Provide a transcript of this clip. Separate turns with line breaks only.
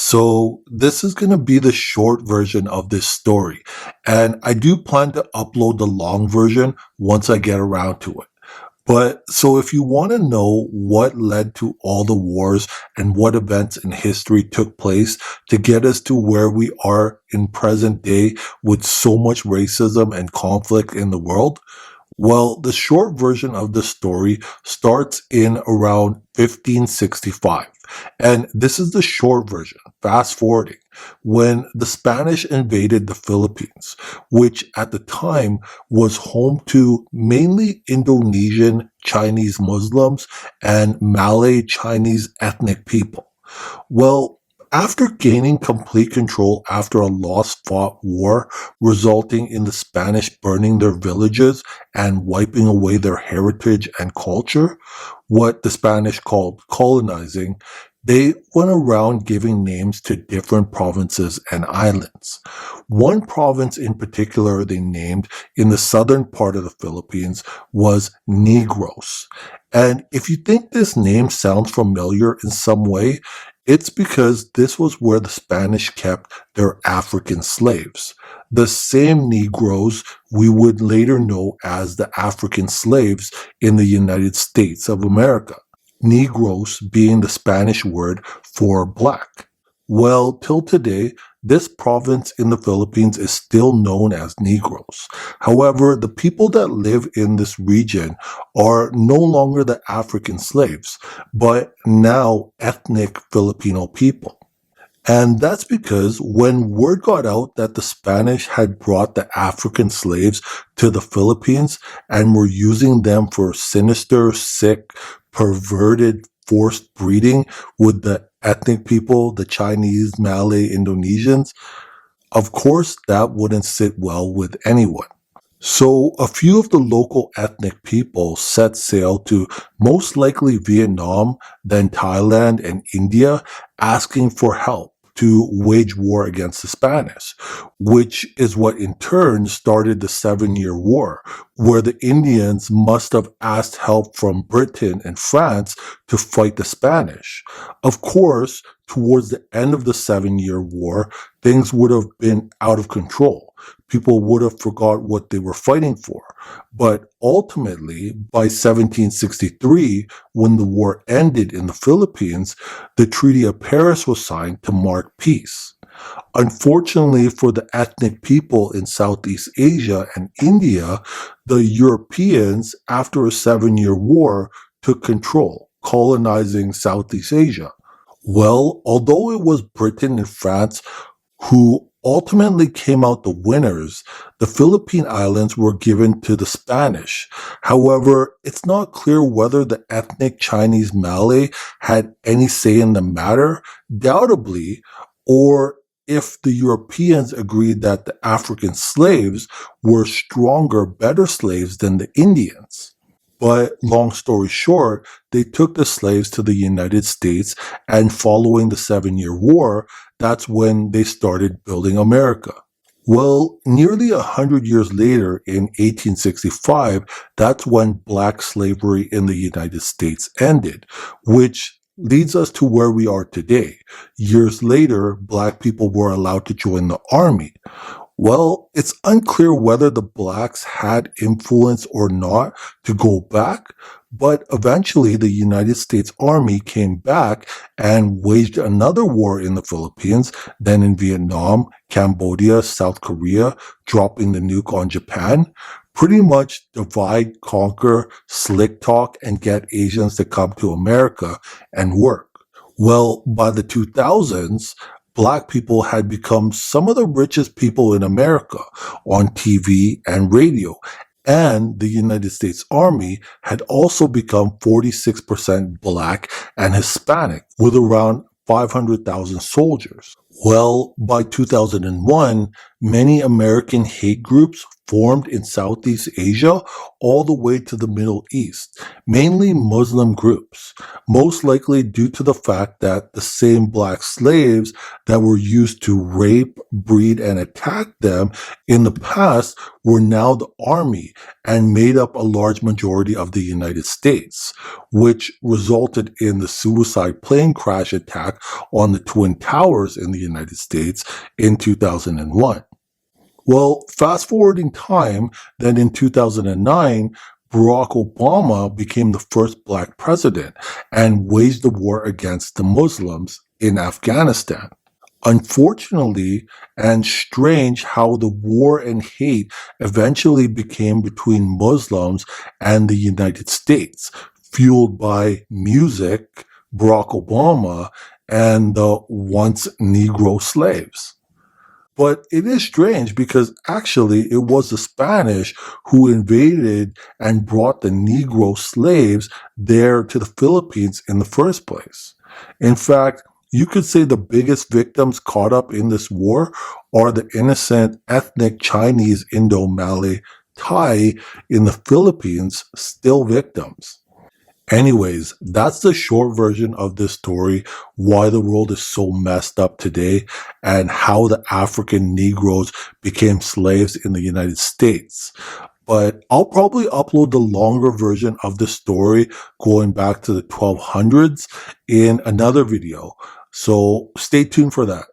So this is going to be the short version of this story, and I do plan to upload the long version once I get around to it. But so if you want to know what led to all the wars and what events in history took place to get us to where we are in present day with so much racism and conflict in the world, well, the short version of the story starts in around 1565. And this is the short version, fast forwarding, when the Spanish invaded the Philippines, which at the time was home to mainly Indonesian Chinese Muslims and Malay Chinese ethnic people. Well, after gaining complete control after a lost fought war, resulting in the Spanish burning their villages and wiping away their heritage and culture, what the Spanish called colonizing, they went around giving names to different provinces and islands. One province in particular they named in the southern part of the Philippines was Negros. And if you think this name sounds familiar in some way, it's because this was where the Spanish kept their African slaves. The same Negroes we would later know as the African slaves in the United States of America. Negros being the Spanish word for black. Well, till today, this province in the Philippines is still known as Negros. However, the people that live in this region are no longer the African slaves, but now ethnic Filipino people. And that's because when word got out that the Spanish had brought the African slaves to the Philippines and were using them for sinister, sick, perverted, forced breeding with the ethnic people, the Chinese, Malay, Indonesians, of course that wouldn't sit well with anyone. So a few of the local ethnic people set sail to most likely Vietnam, then Thailand and India, asking for help to wage war against the Spanish, which is what in turn started the 7 Year War, where the Indians must have asked help from Britain and France to fight the Spanish. Of course, towards the end of the 7 Year War, things would have been out of control. People would have forgot what they were fighting for. But ultimately, by 1763, when the war ended in the Philippines, the Treaty of Paris was signed to mark peace. Unfortunately for the ethnic people in Southeast Asia and India, the Europeans, after a 7 Year War, took control, colonizing Southeast Asia. Well, although it was Britain and France who ultimately came out the winners, the Philippine Islands were given to the Spanish. However, it's not clear whether the ethnic Chinese Malay had any say in the matter, doubtably, or if the Europeans agreed that the African slaves were stronger, better slaves than the Indians. But long story short, they took the slaves to the United States, and following the 7 Year War, that's when they started building America. Well, nearly 100 years later, in 1865, that's when black slavery in the United States ended, which leads us to where we are today. Years later, black people were allowed to join the army. Well, it's unclear whether the blacks had influence or not to go back, but eventually the United States Army came back and waged another war in the Philippines, then in Vietnam, Cambodia, South Korea, dropping the nuke on Japan. Pretty much divide, conquer, slick talk, and get Asians to come to America and work. Well, by the 2000s, black people had become some of the richest people in America on TV and radio. And the United States Army had also become 46% black and Hispanic with around 500,000 soldiers. Well, by 2001, many American hate groups formed in Southeast Asia all the way to the Middle East, mainly Muslim groups, most likely due to the fact that the same black slaves that were used to rape, breed, and attack them in the past were now the army and made up a large majority of the United States, which resulted in the suicide plane crash attack on the Twin Towers in the United States in 2001. Well, fast forwarding time, then in 2009, Barack Obama became the first black president and waged the war against the Muslims in Afghanistan. Unfortunately, and strange how the war and hate eventually became between Muslims and the United States, fueled by music, Barack Obama, and the once Negro slaves. But it is strange because actually it was the Spanish who invaded and brought the Negro slaves there to the Philippines in the first place. In fact, you could say the biggest victims caught up in this war are the innocent ethnic Chinese Indo-Malay Thai in the Philippines, still victims. Anyways, that's the short version of this story, why the world is so messed up today, and how the African Negroes became slaves in the United States. But I'll probably upload the longer version of the story going back to the 1200s in another video. So stay tuned for that.